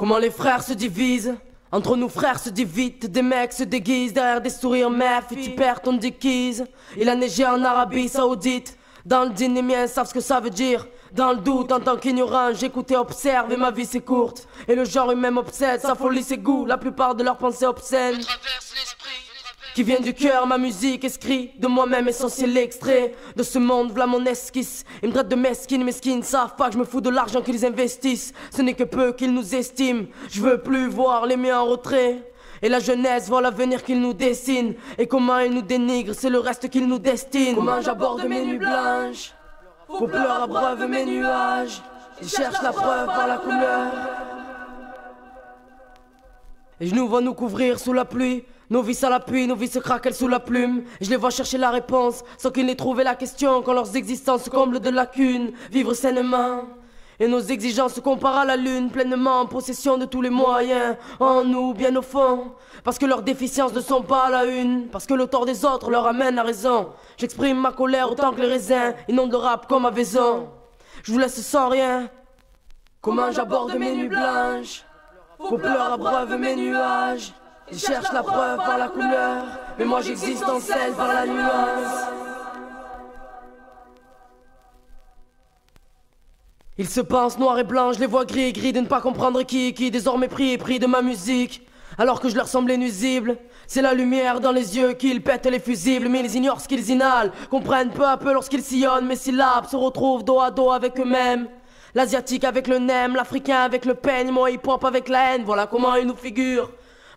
Comment les frères se divisent. Entre nous frères se divident, des mecs se déguisent derrière des sourires meufs et tu perds ton déguise. Il a neigé en Arabie Saoudite. Dans le dîner, les miens savent ce que ça veut dire. Dans le doute, en tant qu'ignorant, j'écoute et observe et ma vie c'est courte. Et le genre humain m'obsède, sa folie ses goûts, la plupart de leurs pensées obscènes qui vient du cœur, ma musique écrit de moi-même essentiel extrait de ce monde, v'là mon esquisse. Ils me traitent de mesquine, mesquines savent pas que je me fous de l'argent qu'ils investissent. Ce n'est que peu qu'ils nous estiment. Je veux plus voir les miens en retrait. Et la jeunesse voit l'avenir qu'ils nous dessinent. Et comment ils nous dénigrent, c'est le reste qu'ils nous destinent. Comment j'aborde mes nuits blanches. Vos pleurs abreuvent mes nuages. Ils cherchent la preuve par la couleur. Et je nous vois nous couvrir sous la pluie. Nos vies à l'appui, nos vies se craquent sous la plume. Et je les vois chercher la réponse sans qu'ils n'aient trouvé la question. Quand leurs existences se comblent de lacunes. Vivre sainement. Et nos exigences se comparent à la lune. Pleinement en possession de tous les moyens. En nous, bien au fond. Parce que leurs déficiences ne sont pas à la une. Parce que le tort des autres leur amène à raison. J'exprime ma colère autant que les raisins inondent le rap comme à Vaison. Je vous laisse sans rien. Comment j'aborde mes nuits blanches. Vos pleurs abreuvent mes nuages. Ils cherchent la preuve par la couleur. Mais moi j'existe en celle par la nuance. Ils se pensent noir et blanc, je les vois gris et gris de ne pas comprendre qui est qui. Désormais pris et pris de ma musique, alors que je leur semblais nuisible. C'est la lumière dans les yeux qu'ils pètent les fusibles. Mais ils ignorent ce qu'ils inhalent, comprennent peu à peu lorsqu'ils sillonnent. Mes syllabes se retrouvent dos à dos avec eux-mêmes. L'asiatique avec le nem, l'africain avec le peigne, mon hip-hop avec la haine. Voilà comment ils nous figurent.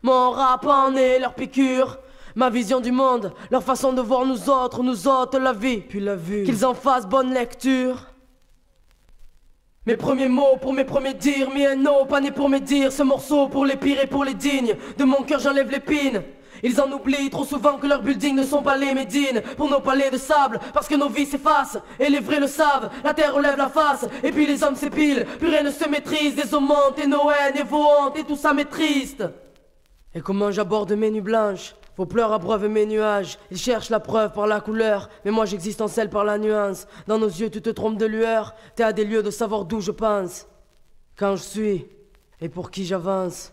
Mon rap en est leur piqûre. Ma vision du monde, leur façon de voir nous autres, nous ôte la vie, puis la vue. Qu'ils en fassent bonne lecture. Mes premiers mots pour mes premiers dires, mis un no, pas né pour mes dires. Ce morceau pour les pires et pour les dignes. De mon cœur j'enlève l'épine. Ils en oublient trop souvent que leurs buildings ne sont pas les médines. Pour nos palais de sable, parce que nos vies s'effacent. Et les vrais le savent, la terre relève la face. Et puis les hommes s'épilent, plus rien ne se maîtrise. Des eaux montent et nos haines et vos hontes et tout ça m'est triste. Et comment j'aborde mes nuits blanches. Vos pleurs abreuvent mes nuages. Ils cherchent la preuve par la couleur. Mais moi j'existe en celle par la nuance. Dans nos yeux tu te trompes de lueur. T'es à des lieux de savoir d'où je pense. Quand je suis et pour qui j'avance.